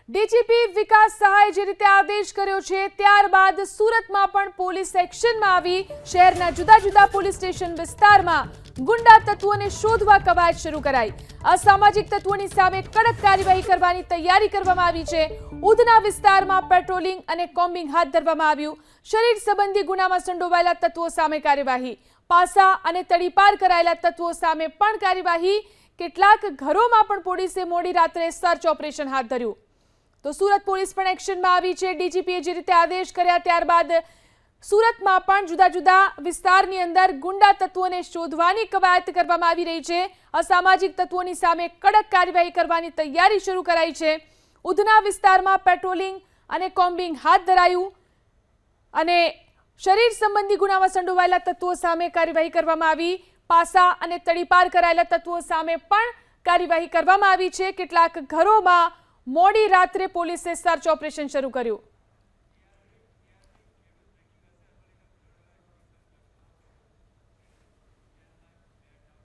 DGP વિકાસ સહાયે જે રીતે આદેશ કર્યો છે ત્યારબાદ સુરતમાં પણ પોલીસ એક્શનમાં આવી શહેરના જુદા જુદા પોલીસ સ્ટેશન વિસ્તારમાં ગુંડા તત્વોને શોધવા કવાયત શરૂ કરાઈ। અસામાજિક તત્વોની સામે કડક કાર્યવાહી કરવાની તૈયારી કરવામાં આવી છે। ઉધના વિસ્તારમાં પેટ્રોલિંગ અને કોમ્બિંગ હાથ ધરવામાં આવ્યું। શરીર સંબંધી ગુનામાં સંડોવાયેલા તત્વો સામે કાર્યવાહી, પાસા અને તડીપાર કરાયેલા તત્વો સામે પણ કાર્યવાહી। કેટલાક ઘરોમાં પણ પોલીસે મોડી રાત્રે સર્ચ ઓપરેશન હાથ ધર્યું। તો સુરત પોલીસ પણ એક્શનમાં આવી છે। ડીજીપીએ જે રીતે આદેશ કર્યા ત્યારબાદ સુરતમાં પણ જુદા જુદા વિસ્તારની અંદર ગુંડા તત્વોને શોધવાની કવાયત કરવામાં આવી રહી છે। અસામાજિક તત્વોની સામે કડક કાર્યવાહી કરવાની તૈયારી શરૂ કરાઈ છે। ઉધના વિસ્તારમાં પેટ્રોલિંગ અને કોમ્બિંગ હાથ ધરાયું અને શરીર સંબંધી ગુનામાં સંડોવાયેલા તત્વો સામે કાર્યવાહી કરવામાં આવી। પાસા અને તડીપાર કરાયેલા તત્વો સામે પણ કાર્યવાહી કરવામાં આવી છે। કેટલાક ઘરોમાં મોડી રાત્રે પોલીસે સર્ચ ઓપરેશન શરૂ કર્યું।